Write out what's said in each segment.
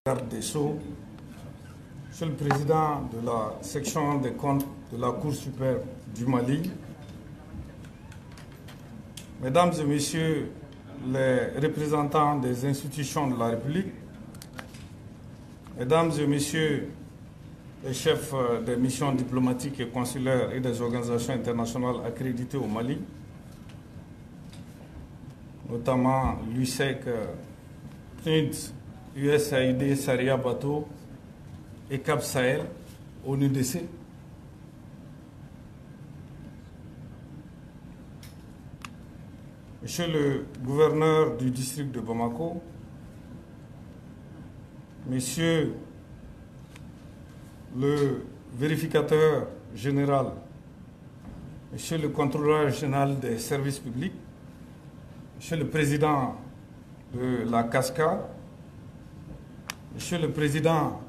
garde des Sceaux, Monsieur le Président de la section des comptes de la Cour suprême du Mali, Mesdames et Messieurs les représentants des institutions de la République, Mesdames et Messieurs les chefs des missions diplomatiques et consulaires et des organisations internationales accréditées au Mali, notamment l'USEC, PNUD, USAID, Saria Bateau et Cap Sahel, ONUDC. Monsieur le gouverneur du district de Bamako, Monsieur le vérificateur général, Monsieur le contrôleur général des services publics, Monsieur le président de la CASCA, Monsieur le président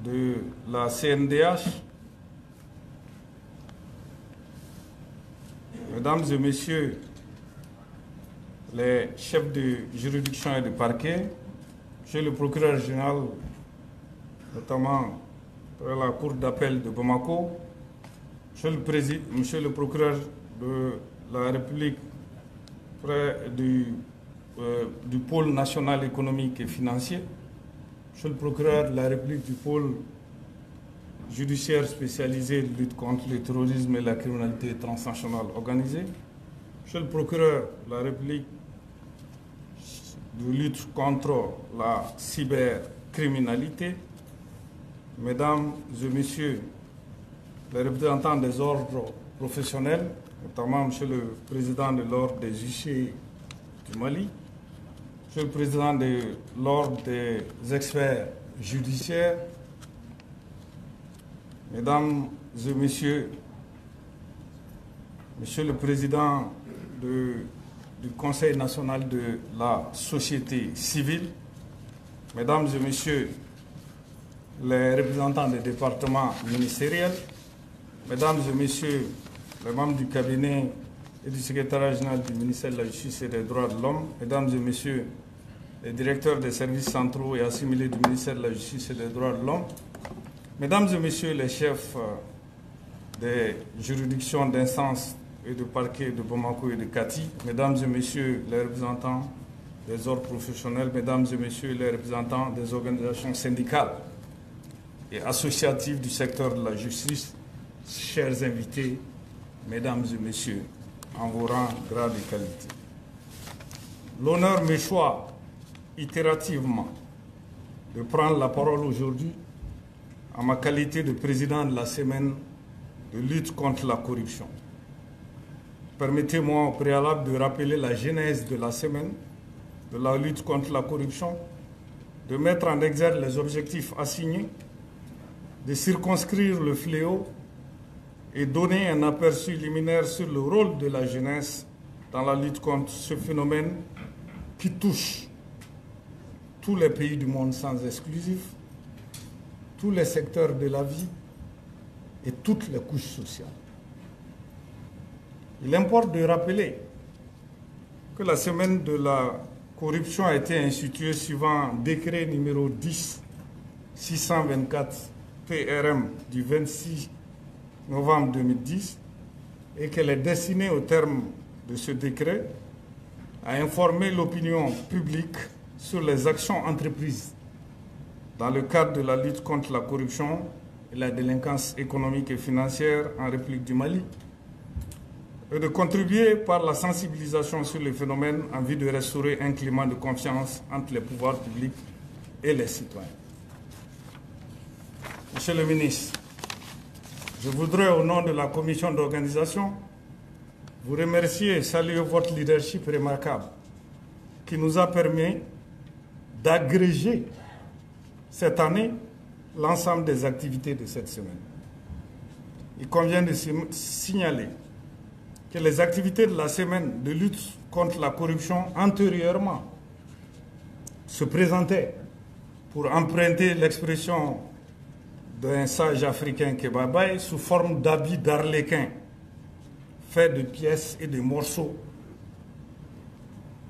de la CNDH, Mesdames et Messieurs les chefs de juridiction et de parquet, Monsieur le procureur général, notamment de la Cour d'appel de Bamako, Monsieur le procureur de la République près du pôle national économique et financier, Monsieur le procureur de la République du pôle judiciaire spécialisé de lutte contre le terrorisme et la criminalité transnationale organisée, Monsieur le procureur de la République de lutte contre la cybercriminalité, Mesdames et Messieurs les représentants des ordres professionnels, notamment Monsieur le Président de l'Ordre des huissiers du Mali, Monsieur le Président de l'Ordre des experts judiciaires, Mesdames et Messieurs, Monsieur le Président du Conseil national de la société civile, Mesdames et Messieurs les représentants des départements ministériels, Mesdames et Messieurs les membres du cabinet et du secrétariat général du ministère de la Justice et des Droits de l'Homme, Mesdames et Messieurs les directeurs des services centraux et assimilés du ministère de la Justice et des Droits de l'Homme, Mesdames et Messieurs les chefs des juridictions d'instance et de parquet de Bamako et de Kati, Mesdames et Messieurs les représentants des ordres professionnels, Mesdames et Messieurs les représentants des organisations syndicales et associatives du secteur de la justice, chers invités, Mesdames et Messieurs, en vos rangs, grades et qualités. L'honneur m'échoit itérativement de prendre la parole aujourd'hui en ma qualité de président de la semaine de lutte contre la corruption. Permettez-moi au préalable de rappeler la genèse de la semaine de la lutte contre la corruption, de mettre en exergue les objectifs assignés, de circonscrire le fléau et donner un aperçu liminaire sur le rôle de la jeunesse dans la lutte contre ce phénomène qui touche tous les pays du monde sans exclusif, tous les secteurs de la vie et toutes les couches sociales. Il importe de rappeler que la semaine de la corruption a été instituée suivant un décret numéro 10-624 PRM du 26 novembre 2010 et qu'elle est destinée au terme de ce décret à informer l'opinion publique sur les actions entreprises dans le cadre de la lutte contre la corruption et la délinquance économique et financière en République du Mali et de contribuer par la sensibilisation sur les phénomènes en vue de restaurer un climat de confiance entre les pouvoirs publics et les citoyens. Monsieur le ministre, je voudrais au nom de la commission d'organisation vous remercier et saluer votre leadership remarquable qui nous a permis d'agréger cette année l'ensemble des activités de cette semaine. Il convient de signaler que les activités de la semaine de lutte contre la corruption antérieurement se présentaient, pour emprunter l'expression d'un sage africain Kebabaye, sous forme d'habits d'arlequin, faits de pièces et de morceaux.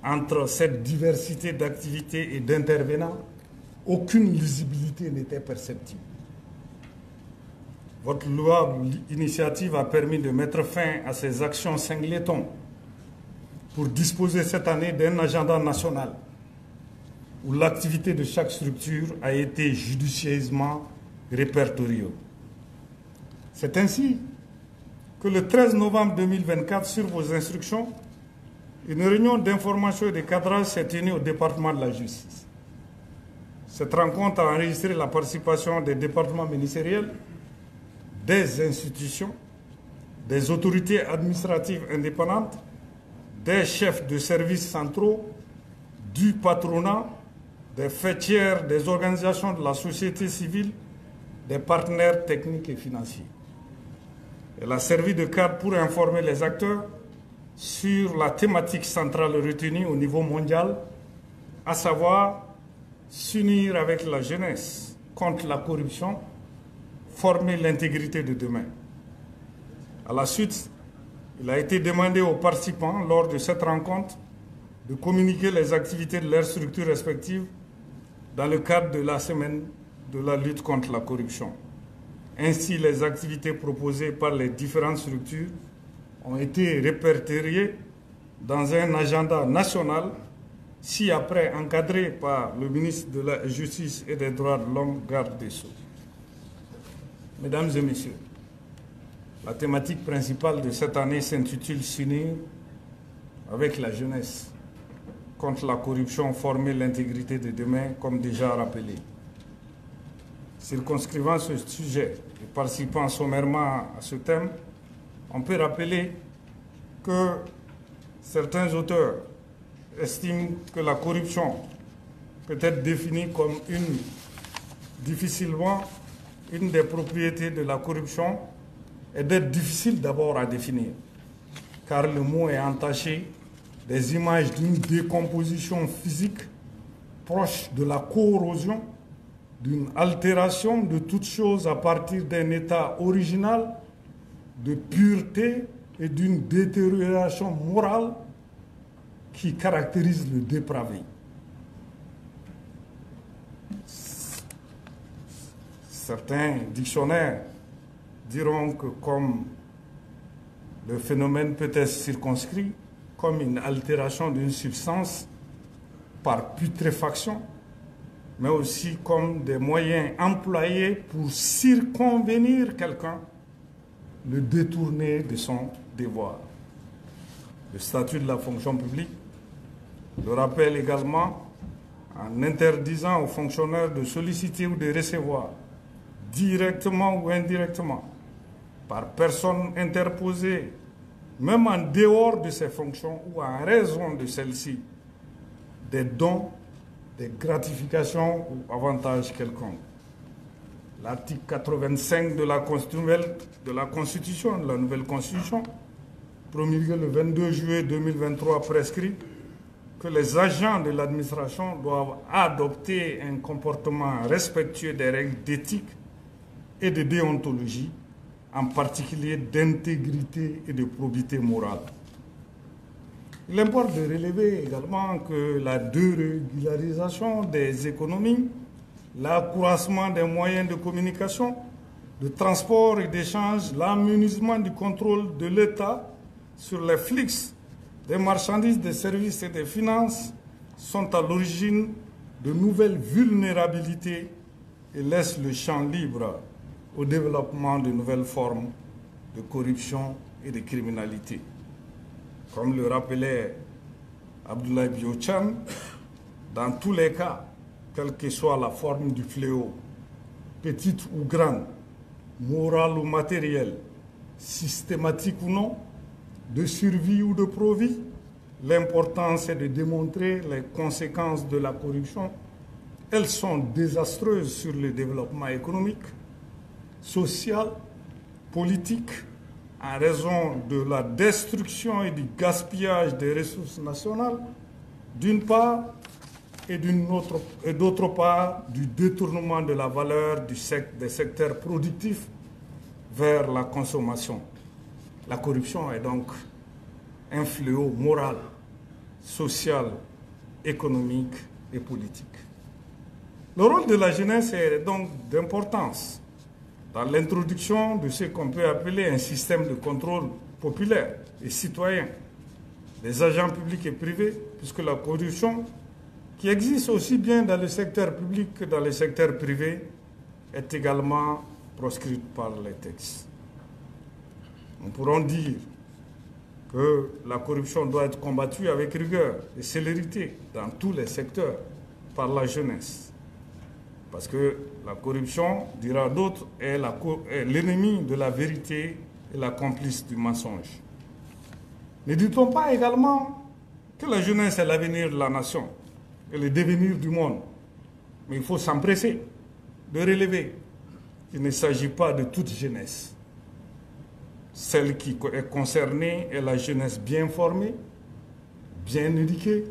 Entre cette diversité d'activités et d'intervenants, aucune lisibilité n'était perceptible. Votre louable initiative a permis de mettre fin à ces actions singletons pour disposer cette année d'un agenda national où l'activité de chaque structure a été judicieusement répertoriée. C'est ainsi que le 13 novembre 2024, sur vos instructions, une réunion d'information et de cadrage s'est tenue au département de la justice. Cette rencontre a enregistré la participation des départements ministériels, des institutions, des autorités administratives indépendantes, des chefs de services centraux, du patronat, des fêtières, des organisations de la société civile, des partenaires techniques et financiers. Elle a servi de cadre pour informer les acteurs sur la thématique centrale retenue au niveau mondial, à savoir s'unir avec la jeunesse contre la corruption, former l'intégrité de demain. À la suite, il a été demandé aux participants, lors de cette rencontre, de communiquer les activités de leurs structures respectives dans le cadre de la semaine de la lutte contre la corruption. Ainsi, les activités proposées par les différentes structures ont été répertoriées dans un agenda national, ci-après encadré par le ministre de la Justice et des Droits de l'Homme, garde des Sceaux. Mesdames et messieurs, la thématique principale de cette année s'intitule « S'unir avec la jeunesse contre la corruption, former l'intégrité de demain », comme déjà rappelé. Circonscrivant ce sujet et participant sommairement à ce thème, on peut rappeler que certains auteurs estiment que la corruption peut être définie comme difficilement une des propriétés de la corruption est d'être difficile d'abord à définir, car le mot est entaché des images d'une décomposition physique proche de la corrosion, d'une altération de toute chose à partir d'un état original de pureté et d'une détérioration morale qui caractérise le dépravé. Certains dictionnaires diront que comme le phénomène peut être circonscrit comme une altération d'une substance par putréfaction, mais aussi comme des moyens employés pour circonvenir quelqu'un, le détourner de son devoir. Le statut de la fonction publique le rappelle également en interdisant aux fonctionnaires de solliciter ou de recevoir, directement ou indirectement, par personne interposée, même en dehors de ses fonctions ou en raison de celles-ci, des dons, des gratifications ou avantages quelconques. L'article 85 de la Constitution, de la nouvelle Constitution, promulguée le 22 juillet 2023, prescrit que les agents de l'administration doivent adopter un comportement respectueux des règles d'éthique et de déontologie, en particulier d'intégrité et de probité morale. Il importe de relever également que la dérégularisation des économies, l'accroissement des moyens de communication, de transport et d'échange, l'amenuisement du contrôle de l'État sur les flux des marchandises, des services et des finances sont à l'origine de nouvelles vulnérabilités et laissent le champ libre au développement de nouvelles formes de corruption et de criminalité. Comme le rappelait Abdoulaye Biochan, dans tous les cas, quelle que soit la forme du fléau, petite ou grande, morale ou matérielle, systématique ou non, de survie ou de profit, l'important c'est de démontrer les conséquences de la corruption. Elles sont désastreuses sur le développement économique, social, politique, en raison de la destruction et du gaspillage des ressources nationales, d'une part, et d'autre part, du détournement de la valeur des secteurs productifs vers la consommation. La corruption est donc un fléau moral, social, économique et politique. Le rôle de la jeunesse est donc d'importance dans l'introduction de ce qu'on peut appeler un système de contrôle populaire et citoyen des agents publics et privés, puisque la corruption, qui existe aussi bien dans le secteur public que dans le secteur privé, est également proscrite par les textes. Nous pourrons dire que la corruption doit être combattue avec rigueur et célérité dans tous les secteurs par la jeunesse. Parce que la corruption, dira d'autres, est l'ennemi de la vérité et la complice du mensonge. Ne dit-on pas également que la jeunesse est l'avenir de la nation et le devenir du monde? Mais il faut s'empresser de relever qu'il ne s'agit pas de toute jeunesse. Celle qui est concernée est la jeunesse bien formée, bien éduquée,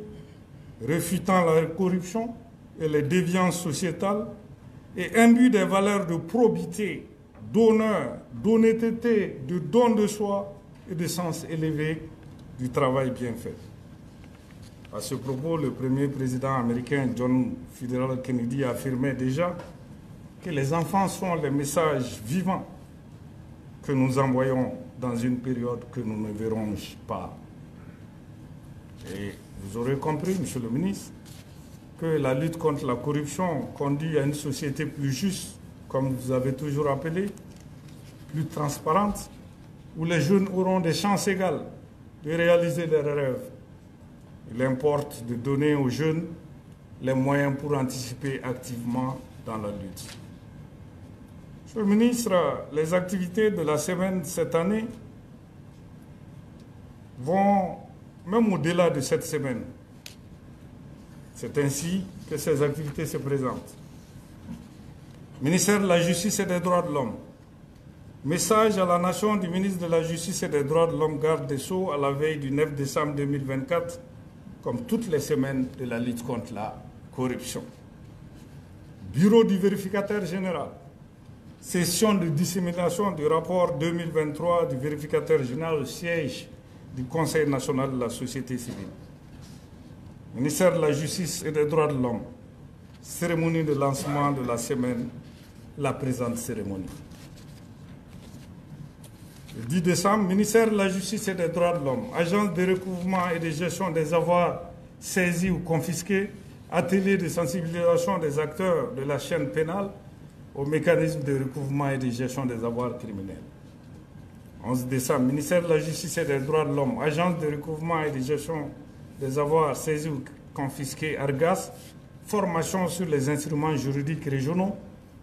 refutant la corruption et les déviances sociétales et imbue des valeurs de probité, d'honneur, d'honnêteté, de don de soi et de sens élevé du travail bien fait. À ce propos, le premier président américain John Fitzgerald Kennedy affirmait déjà que les enfants sont les messages vivants que nous envoyons dans une période que nous ne verrons pas. Et vous aurez compris, Monsieur le ministre, que la lutte contre la corruption conduit à une société plus juste, comme vous avez toujours appelé, plus transparente, où les jeunes auront des chances égales de réaliser leurs rêves. Il importe de donner aux jeunes les moyens pour anticiper activement dans la lutte. Monsieur le ministre, les activités de la semaine cette année vont même au-delà de cette semaine. C'est ainsi que ces activités se présentent. Ministère de la Justice et des Droits de l'Homme. Message à la nation du ministre de la Justice et des Droits de l'Homme, garde des Sceaux, à la veille du 9 décembre 2024, comme toutes les semaines de la lutte contre la corruption. Bureau du vérificateur général. Session de dissémination du rapport 2023 du vérificateur général au siège du Conseil national de la société civile. Ministère de la Justice et des Droits de l'Homme. Cérémonie de lancement de la semaine, la présente cérémonie. Le 10 décembre, Ministère de la Justice et des Droits de l'Homme, Agence de recouvrement et de gestion des avoirs saisis ou confisqués, atelier de sensibilisation des acteurs de la chaîne pénale au mécanisme de recouvrement et de gestion des avoirs criminels. 11 décembre, Ministère de la Justice et des Droits de l'Homme, Agence de recouvrement et de gestion des avoirs saisis ou confisqués, ARGAS, formation sur les instruments juridiques régionaux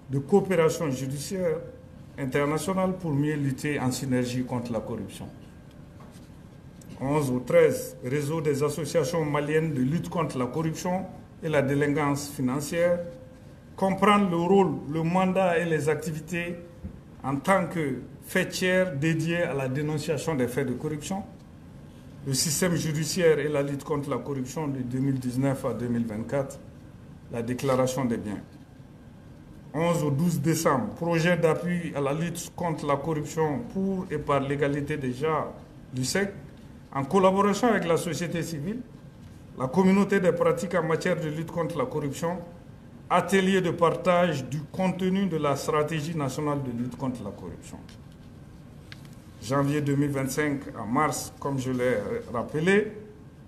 de coopération judiciaire internationale pour mieux lutter en synergie contre la corruption. 11 au 13, réseau des associations maliennes de lutte contre la corruption et la délinquance financière, comprendre le rôle, le mandat et les activités en tant que faîtière dédiée à la dénonciation des faits de corruption, le système judiciaire et la lutte contre la corruption de 2019 à 2024, la déclaration des biens. 11 au 12 décembre, projet d'appui à la lutte contre la corruption pour et par l'égalité des genres du SEC, en collaboration avec la société civile, la communauté des pratiques en matière de lutte contre la corruption, atelier de partage du contenu de la stratégie nationale de lutte contre la corruption. Janvier 2025 à mars, comme je l'ai rappelé,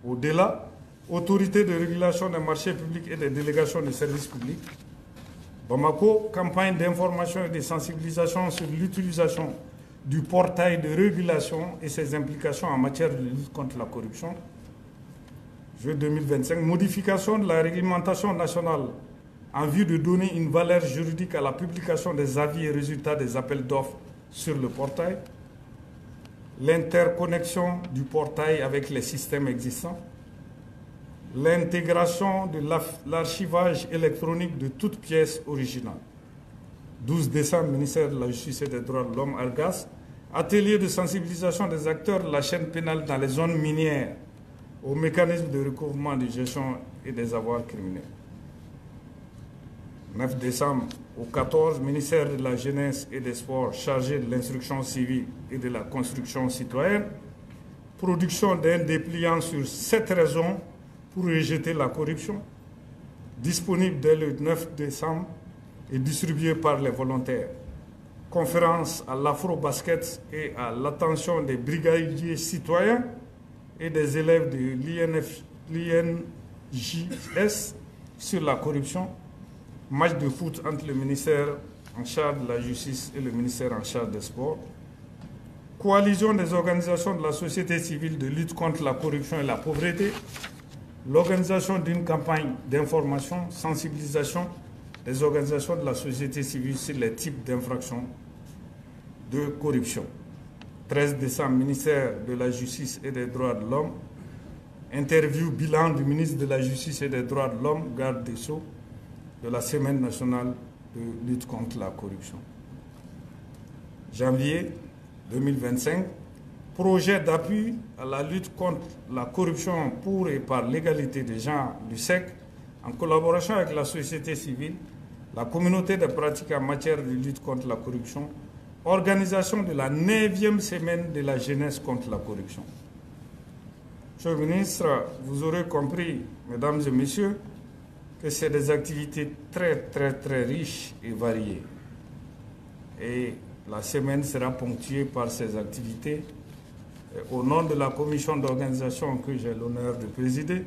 au-delà, autorité de régulation des marchés publics et des délégations de services publics. Bamako, campagne d'information et de sensibilisation sur l'utilisation du portail de régulation et ses implications en matière de lutte contre la corruption. Juillet 2025, modification de la réglementation nationale en vue de donner une valeur juridique à la publication des avis et résultats des appels d'offres sur le portail. L'interconnexion du portail avec les systèmes existants. L'intégration de l'archivage électronique de toute pièce originale. 12 décembre, ministère de la Justice et des Droits de l'Homme, ARGAS, atelier de sensibilisation des acteurs de la chaîne pénale dans les zones minières au mécanisme de recouvrement de gestion et des avoirs criminels. 9 décembre au 14, ministère de la Jeunesse et des Sports chargé de l'instruction civile et de la construction citoyenne, production d'un dépliant sur 7 raisons pour rejeter la corruption, disponible dès le 9 décembre et distribué par les volontaires. Conférence à l'Afro-Basket et à l'attention des brigadiers citoyens et des élèves de l'INJS sur la corruption. Match de foot entre le ministère en charge de la Justice et le ministère en charge des Sports. Coalition des organisations de la société civile de lutte contre la corruption et la pauvreté. L'organisation d'une campagne d'information, sensibilisation des organisations de la société civile sur les types d'infractions de corruption. 13 décembre, ministère de la Justice et des Droits de l'Homme. Interview bilan du ministre de la Justice et des Droits de l'Homme, garde des Sceaux, de la Semaine nationale de lutte contre la corruption. Janvier 2025, projet d'appui à la lutte contre la corruption pour et par l'égalité des genres du SEC, en collaboration avec la société civile, la communauté des pratiques en matière de lutte contre la corruption, organisation de la 9e semaine de la jeunesse contre la corruption. Monsieur le ministre, vous aurez compris, mesdames et messieurs, que c'est des activités très riches et variées. Et la semaine sera ponctuée par ces activités. Et au nom de la commission d'organisation que j'ai l'honneur de présider,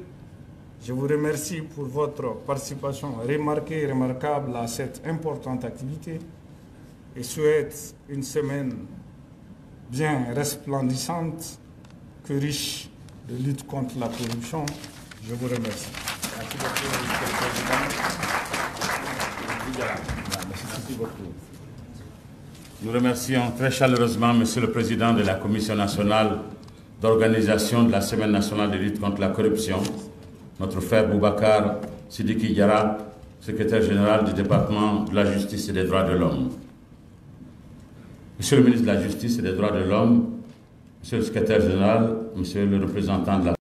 je vous remercie pour votre participation remarquée et remarquable à cette importante activité et souhaite une semaine bien resplendissante que riche de lutte contre la corruption. Je vous remercie. Merci beaucoup, Monsieur le Président. Merci beaucoup. Nous remercions très chaleureusement Monsieur le Président de la Commission nationale d'organisation de la Semaine nationale de lutte contre la corruption, notre frère Boubacar Sidiki Diarra, secrétaire général du département de la justice et des droits de l'homme. Monsieur le ministre de la Justice et des droits de l'homme, Monsieur le secrétaire général, Monsieur le représentant de la